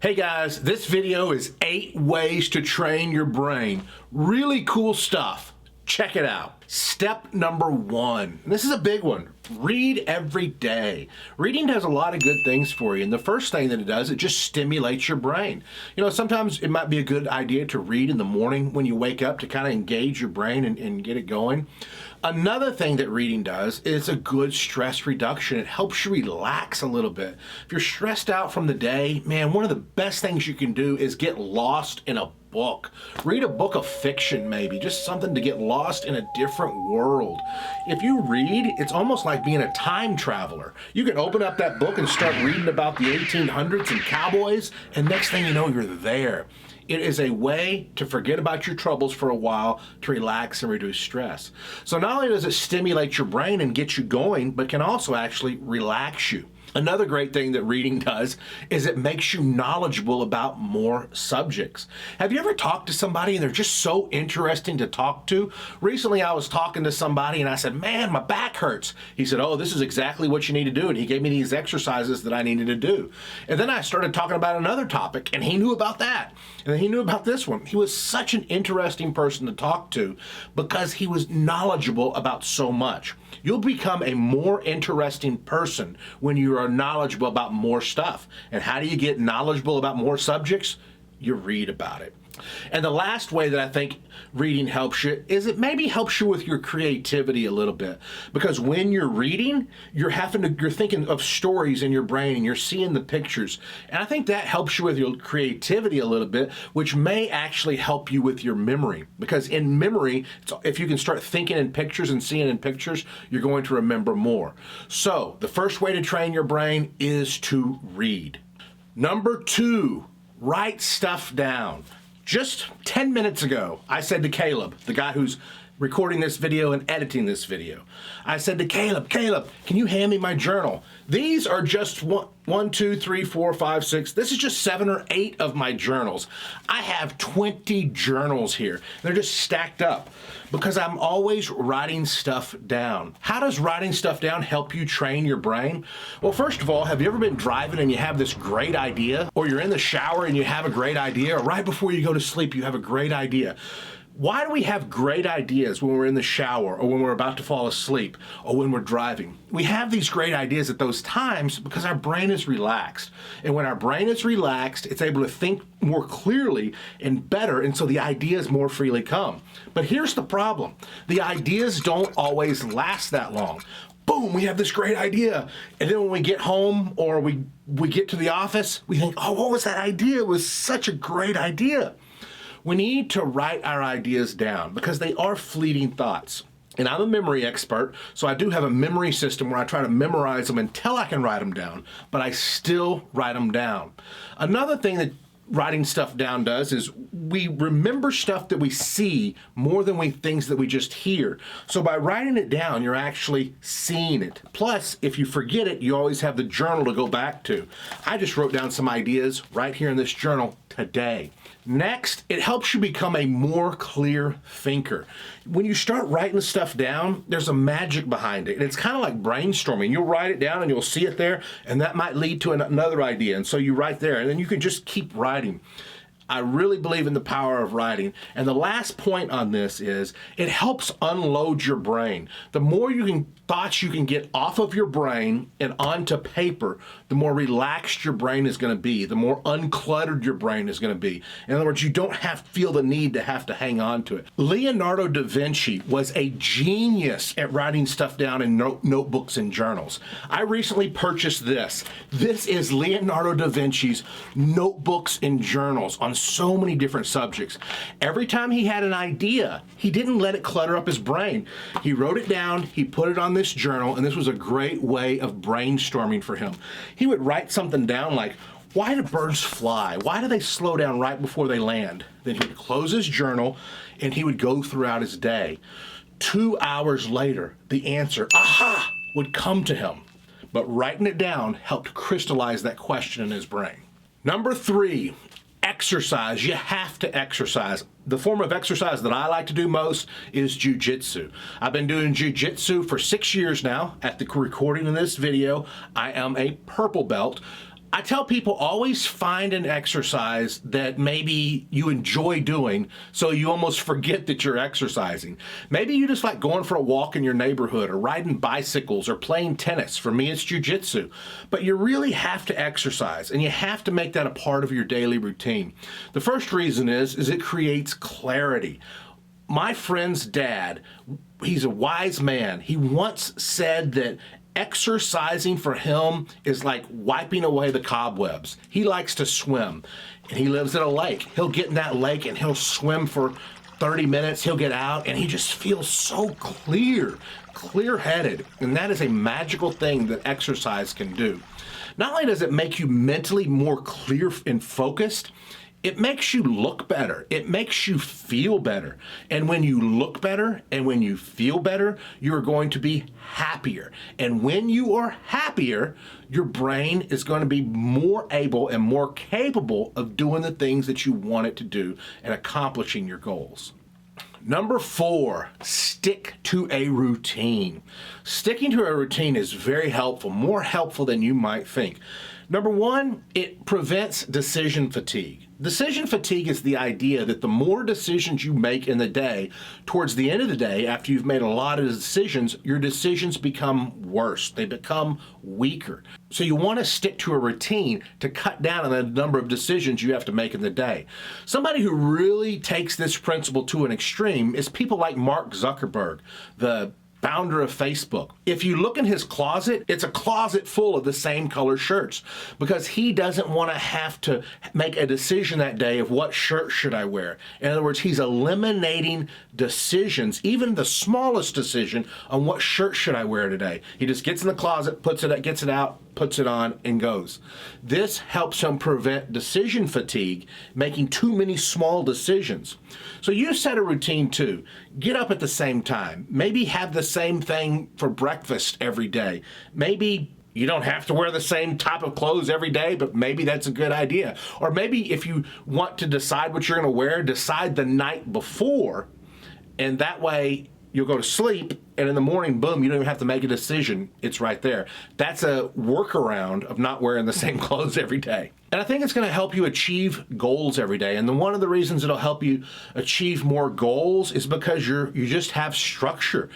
Hey guys, this video is 8 ways to train your brain. Really cool stuff. Check it out. Step number 1. And this is a big one. Read every day. Reading does a lot of good things for you. And the first thing that it does, it just stimulates your brain. You know, sometimes it might be a good idea to read in the morning when you wake up to kind of engage your brain and get it going. Another thing that reading does is a good stress reduction. It helps you relax a little bit. If you're stressed out from the day, man, one of the best things you can do is get lost in a book. Read a book of fiction maybe, just something to get lost in a different world. If you read, it's almost like being a time traveler. You can open up that book and start reading about the 1800s and cowboys, and next thing you know, you're there. It is a way to forget about your troubles for a while, to relax and reduce stress. So not only does it stimulate your brain and get you going, but can also actually relax you. Another great thing that reading does is it makes you knowledgeable about more subjects. Have you ever talked to somebody and they're just so interesting to talk to? Recently I was talking to somebody and I said, man, my back hurts. He said, oh, this is exactly what you need to do. And he gave me these exercises that I needed to do. And then I started talking about another topic and he knew about that. And then he knew about this one. He was such an interesting person to talk to because he was knowledgeable about so much. You'll become a more interesting person when you are knowledgeable about more stuff. And how do you get knowledgeable about more subjects? You read about it. And the last way that I think reading helps you is it maybe helps you with your creativity a little bit. Because when you're reading, you're thinking of stories in your brain and you're seeing the pictures. And I think that helps you with your creativity a little bit, which may actually help you with your memory. Because in memory, if you can start thinking in pictures and seeing in pictures, you're going to remember more. So the first way to train your brain is to read. Number 2, write stuff down. Just 10 minutes ago, I said to Caleb, the guy who's recording this video and editing this video, I said to Caleb, can you hand me my journal? These are just 1, 2, 3, 4, 5, 6. This is just 7 or 8 of my journals. I have 20 journals here. They're just stacked up because I'm always writing stuff down. How does writing stuff down help you train your brain? Well, first of all, have you ever been driving and you have this great idea? Or you're in the shower and you have a great idea? Or right before you go to sleep, you have a great idea? Why do we have great ideas when we're in the shower or when we're about to fall asleep or when we're driving? We have these great ideas at those times because our brain is relaxed. And when our brain is relaxed, it's able to think more clearly and better, and so the ideas more freely come. But here's the problem. The ideas don't always last that long. Boom, we have this great idea. And then when we get home or we get to the office, we think, oh, what was that idea? It was such a great idea. We need to write our ideas down because they are fleeting thoughts. And I'm a memory expert, so I do have a memory system where I try to memorize them until I can write them down, but I still write them down. Another thing that writing stuff down does is we remember stuff that we see more than things that we just hear. So by writing it down, you're actually seeing it. Plus, if you forget it, you always have the journal to go back to. I just wrote down some ideas right here in this journal today. Next, it helps you become a more clear thinker. When you start writing stuff down, there's a magic behind it. And it's kind of like brainstorming. You'll write it down and you'll see it there, and that might lead to another idea. And so you write there, and then you can just keep writing. I really believe in the power of writing. And the last point on this is it helps unload your brain. The more thoughts you can get off of your brain and onto paper, the more relaxed your brain is going to be, the more uncluttered your brain is going to be. In other words, you don't feel the need to have to hang on to it. Leonardo da Vinci was a genius at writing stuff down in notebooks and journals. I recently purchased this. This is Leonardo da Vinci's notebooks and journals on so many different subjects. Every time he had an idea, he didn't let it clutter up his brain. He wrote it down, he put it on this journal, and this was a great way of brainstorming for him. He would write something down like, why do birds fly? Why do they slow down right before they land? Then he would close his journal and he would go throughout his day. 2 hours later, the answer, aha, would come to him. But writing it down helped crystallize that question in his brain. Number 3, exercise. You have to exercise. The form of exercise that I like to do most is jujitsu. I've been doing jujitsu for 6 years now. At the recording of this video, I am a purple belt. I tell people always find an exercise that maybe you enjoy doing so you almost forget that you're exercising. Maybe you just like going for a walk in your neighborhood or riding bicycles or playing tennis. For me, it's jujitsu. But you really have to exercise and you have to make that a part of your daily routine. The first reason is it creates clarity. My friend's dad, he's a wise man. He once said that exercising for him is like wiping away the cobwebs. He likes to swim and he lives at a lake. He'll get in that lake and he'll swim for 30 minutes. He'll get out and he just feels so clear-headed. And that is a magical thing that exercise can do. Not only does it make you mentally more clear and focused, it makes you look better. It makes you feel better. And when you look better and when you feel better, you're going to be happier. And when you are happier, your brain is going to be more able and more capable of doing the things that you want it to do and accomplishing your goals. Number 4, stick to a routine. Sticking to a routine is very helpful, more helpful than you might think. Number 1, it prevents decision fatigue. Decision fatigue is the idea that the more decisions you make in the day, towards the end of the day, after you've made a lot of decisions, your decisions become worse. They become weaker. So you want to stick to a routine to cut down on the number of decisions you have to make in the day. Somebody who really takes this principle to an extreme is people like Mark Zuckerberg, the founder of Facebook. If you look in his closet, it's a closet full of the same color shirts because he doesn't want to have to make a decision that day of what shirt should I wear. In other words, he's eliminating decisions, even the smallest decision on what shirt should I wear today. He just gets in the closet, gets it out, puts it on, and goes. This helps him prevent decision fatigue, making too many small decisions. So you set a routine too. Get up at the same time. Maybe have the same thing for breakfast every day. Maybe you don't have to wear the same type of clothes every day, but maybe that's a good idea. Or maybe if you want to decide what you're going to wear, decide the night before, and that way you'll go to sleep, and in the morning, boom, you don't even have to make a decision. It's right there. That's a workaround of not wearing the same clothes every day. And I think it's going to help you achieve goals every day. And one of the reasons it'll help you achieve more goals is because you just have structure.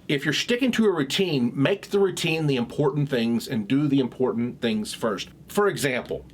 If you're sticking to a routine, make the routine the important things and do the important things first. For example,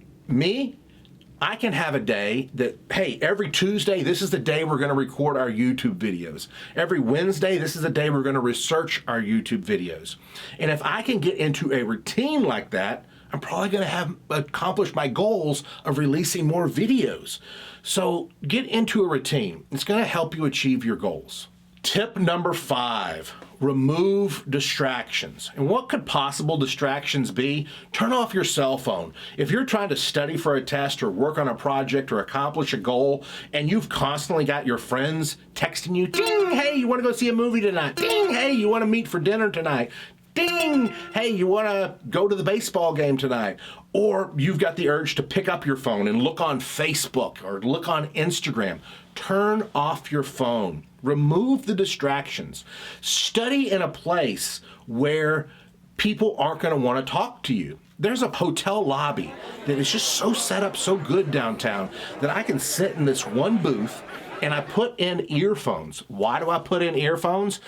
I can have a day that, hey, every Tuesday, this is the day we're going to record our YouTube videos. Every Wednesday, this is the day we're going to research our YouTube videos. And if I can get into a routine like that, I'm probably going to have accomplished my goals of releasing more videos. So get into a routine. It's going to help you achieve your goals. Tip number 5, remove distractions. And what could possible distractions be? Turn off your cell phone. If you're trying to study for a test or work on a project or accomplish a goal, and you've constantly got your friends texting you, ding, hey, you want to go see a movie tonight? Ding, hey, you want to meet for dinner tonight? Ding, hey, you want to go to the baseball game tonight? Or you've got the urge to pick up your phone and look on Facebook or look on Instagram. Turn off your phone. Remove the distractions. Study in a place where people aren't going to want to talk to you. There's a hotel lobby that is just so set up so good downtown that I can sit in this one booth and I put in earphones. Why do I put in earphones?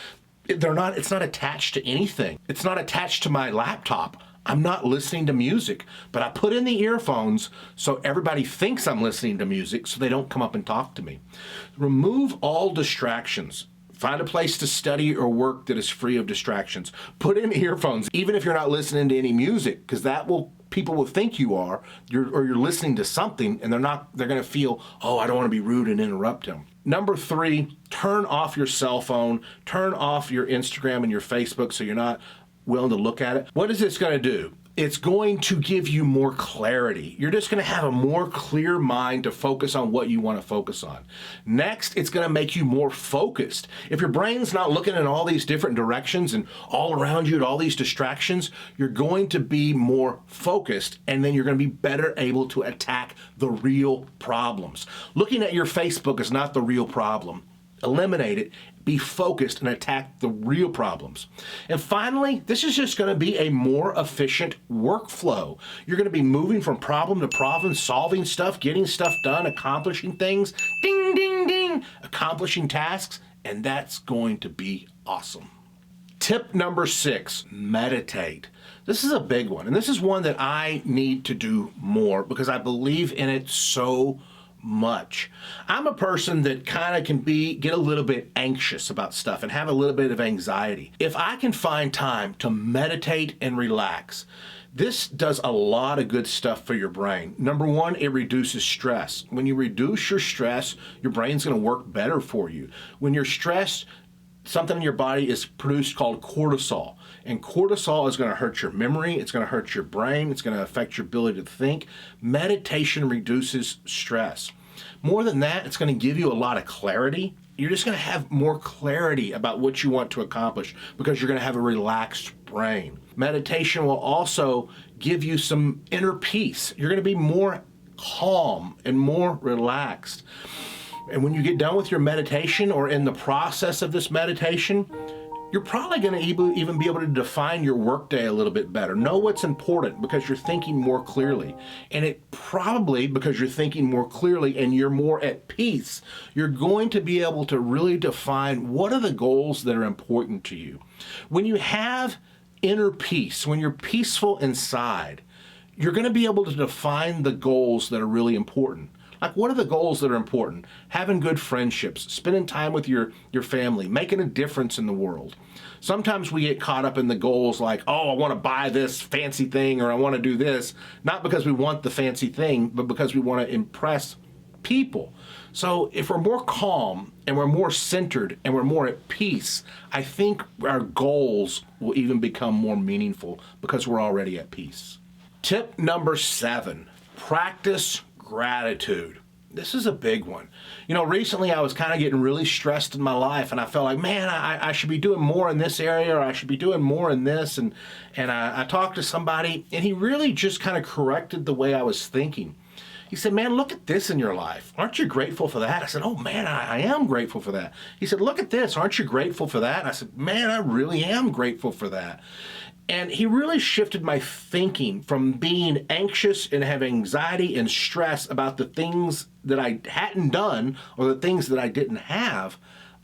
It's not attached to anything. It's not attached to my laptop. I'm not listening to music, but I put in the earphones so everybody thinks I'm listening to music so they don't come up and talk to me. Remove all distractions. Find a place to study or work that is free of distractions. Put in earphones, even if you're not listening to any music, because people will think you are, or you're listening to something, and they're going to feel, oh, I don't want to be rude and interrupt him. Number 3, turn off your cell phone, turn off your Instagram and your Facebook so you're not willing to look at it. What is this going to do? It's going to give you more clarity. You're just going to have a more clear mind to focus on what you want to focus on. Next, it's going to make you more focused. If your brain's not looking in all these different directions and all around you at all these distractions, you're going to be more focused, and then you're going to be better able to attack the real problems. Looking at your Facebook is not the real problem. eliminate it, be focused, and attack the real problems. And finally, this is just going to be a more efficient workflow. You're going to be moving from problem to problem, solving stuff, getting stuff done, accomplishing things, ding, ding, ding, accomplishing tasks, and that's going to be awesome. Tip number 6, meditate. This is a big one, and this is one that I need to do more because I believe in it so much. I'm a person that kind of can get a little bit anxious about stuff and have a little bit of anxiety. If I can find time to meditate and relax, this does a lot of good stuff for your brain. Number one, it reduces stress. When you reduce your stress, your brain's going to work better for you. When you're stressed, something in your body is produced called cortisol. And cortisol is going to hurt your memory, it's going to hurt your brain, it's going to affect your ability to think. Meditation reduces stress. More than that, it's going to give you a lot of clarity. You're just going to have more clarity about what you want to accomplish because you're going to have a relaxed brain. Meditation will also give you some inner peace. You're going to be more calm and more relaxed. And when you get done with your meditation or in the process of this meditation, you're probably going to even be able to define your workday a little bit better. Know what's important because you're thinking more clearly. And it probably, because you're thinking more clearly and you're more at peace, you're going to be able to really define what are the goals that are important to you. When you have inner peace, when you're peaceful inside, you're going to be able to define the goals that are really important. Like, what are the goals that are important? Having good friendships, spending time with your family, making a difference in the world. Sometimes we get caught up in the goals like, oh, I want to buy this fancy thing or I want to do this, not because we want the fancy thing, but because we want to impress people. So if we're more calm and we're more centered and we're more at peace, I think our goals will even become more meaningful because we're already at peace. Tip number 7, practice gratitude. This is a big one. You know, recently I was kind of getting really stressed in my life and I felt like, man, I should be doing more in this area or I should be doing more in this. And I talked to somebody and he really just kind of corrected the way I was thinking. He said, man, look at this in your life. Aren't you grateful for that? I said, oh man, I am grateful for that. He said, look at this. Aren't you grateful for that? I said, man, I really am grateful for that. And he really shifted my thinking from being anxious and having anxiety and stress about the things that I hadn't done or the things that I didn't have.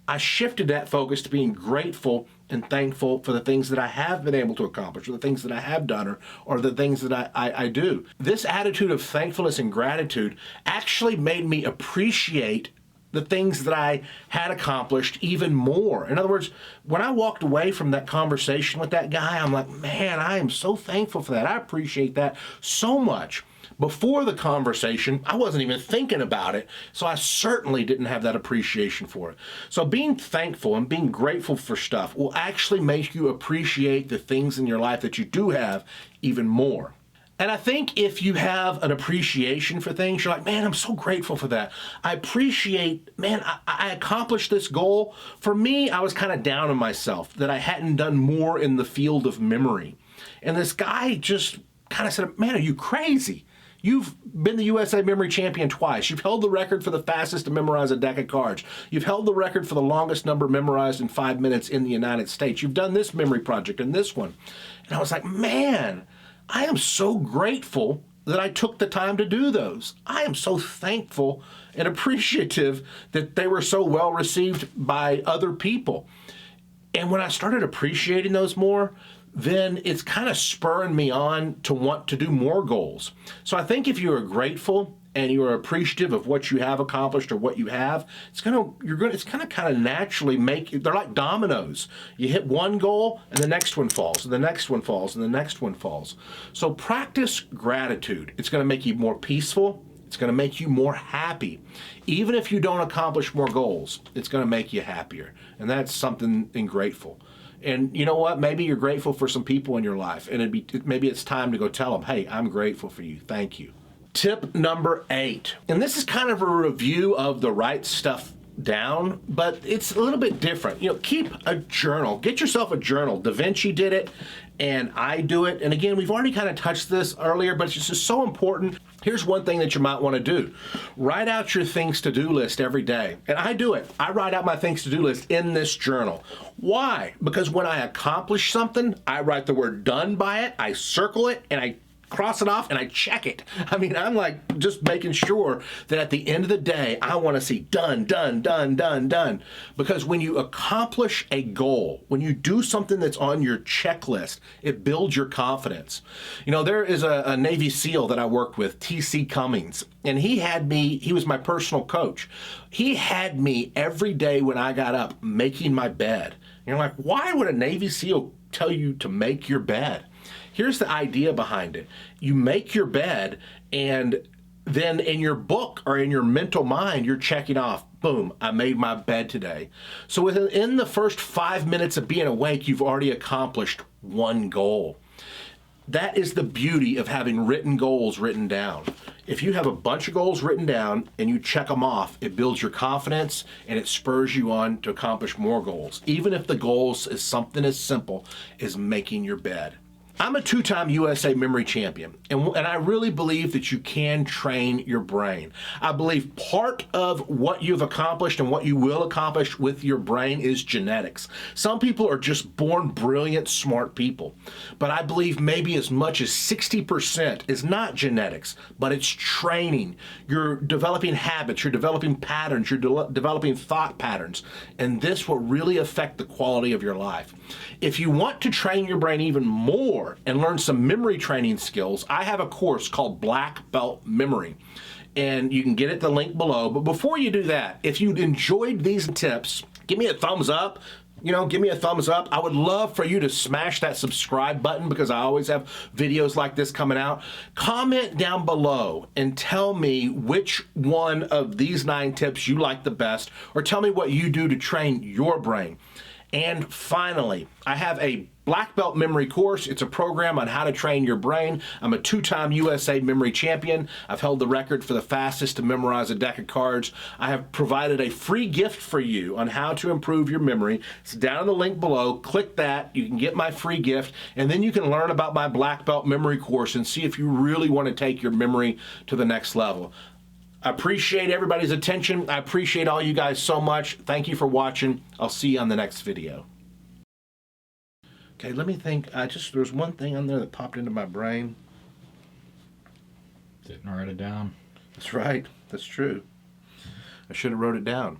I shifted that focus to being grateful and thankful for the things that I have been able to accomplish, or the things that I have done, or the things that I do. This attitude of thankfulness and gratitude actually made me appreciate the things that I had accomplished even more. In other words, when I walked away from that conversation with that guy, I'm like, man, I am so thankful for that. I appreciate that so much. Before the conversation, I wasn't even thinking about it, so I certainly didn't have that appreciation for it. So being thankful and being grateful for stuff will actually make you appreciate the things in your life that you do have even more. And I think if you have an appreciation for things, you're like, man, I'm so grateful for that. I appreciate, man, I accomplished this goal. For me, I was kind of down on myself that I hadn't done more in the field of memory. And this guy just kind of said, man, are you crazy? You've been the USA Memory Champion twice. You've held the record for the fastest to memorize a deck of cards. You've held the record for the longest number memorized in 5 minutes in the United States. You've done this memory project and this one. And I was like, man, I am so grateful that I took the time to do those. I am so thankful and appreciative that they were so well received by other people. And when I started appreciating those more, then it's kind of spurring me on to want to do more goals. So I think if you are grateful and you are appreciative of what you have accomplished or what you have, it's gonna kind of naturally they're like dominoes. You hit one goal and the next one falls, and the next one falls, and the next one falls. So practice gratitude. It's gonna make you more peaceful. It's gonna make you more happy. Even if you don't accomplish more goals, it's gonna make you happier. And that's something grateful. And you know what? Maybe you're grateful for some people in your life, and maybe it's time to go tell them, hey, I'm grateful for you. Thank you. Tip number 8. And this is kind of a review of the write stuff down, but it's a little bit different. You know, keep a journal. Get yourself a journal. Da Vinci did it, and I do it. And again, we've already kind of touched this earlier, but it's just so important. Here's one thing that you might want to do. Write out your things to do list every day. And I do it. I write out my things to do list in this journal. Why? Because when I accomplish something, I write the word done by it, I circle it, and I cross it off and I check it. I mean, I'm like just making sure that at the end of the day, I want to see done, done, done, done, done. Because when you accomplish a goal, when you do something that's on your checklist, it builds your confidence. You know, there is a Navy SEAL that I worked with, T.C. Cummings, and he was my personal coach. He had me every day when I got up making my bed. And you're like, why would a Navy SEAL tell you to make your bed? Here's the idea behind it. You make your bed, and then in your book or in your mental mind, you're checking off, boom, I made my bed today. So within the first 5 minutes of being awake, you've already accomplished one goal. That is the beauty of having written goals written down. If you have a bunch of goals written down and you check them off, it builds your confidence and it spurs you on to accomplish more goals, even if the goals is something as simple as making your bed. I'm a 2-time USA memory champion, and I really believe that you can train your brain. I believe part of what you've accomplished and what you will accomplish with your brain is genetics. Some people are just born brilliant, smart people, but I believe maybe as much as 60% is not genetics, but it's training. You're developing habits, you're developing patterns, you're developing thought patterns, and this will really affect the quality of your life. If you want to train your brain even more, and learn some memory training skills, I have a course called Black Belt Memory, and you can get it at the link below. But before you do that, if you enjoyed these tips, give me a thumbs up. Give me a thumbs up. I would love for you to smash that subscribe button because I always have videos like this coming out. Comment down below and tell me which one of these 9 tips you like the best, or tell me what you do to train your brain. And finally, I have a Black Belt Memory course. It's a program on how to train your brain. I'm a 2-time USA memory champion. I've held the record for the fastest to memorize a deck of cards. I have provided a free gift for you on how to improve your memory. It's down in the link below. Click that. You can get my free gift, and then you can learn about my Black Belt Memory course and see if you really want to take your memory to the next level. I appreciate everybody's attention. I appreciate all you guys so much. Thank you for watching. I'll see you on the next video. Okay, let me think. There's one thing on there that popped into my brain. Didn't write it down. That's right. That's true. I should have wrote it down.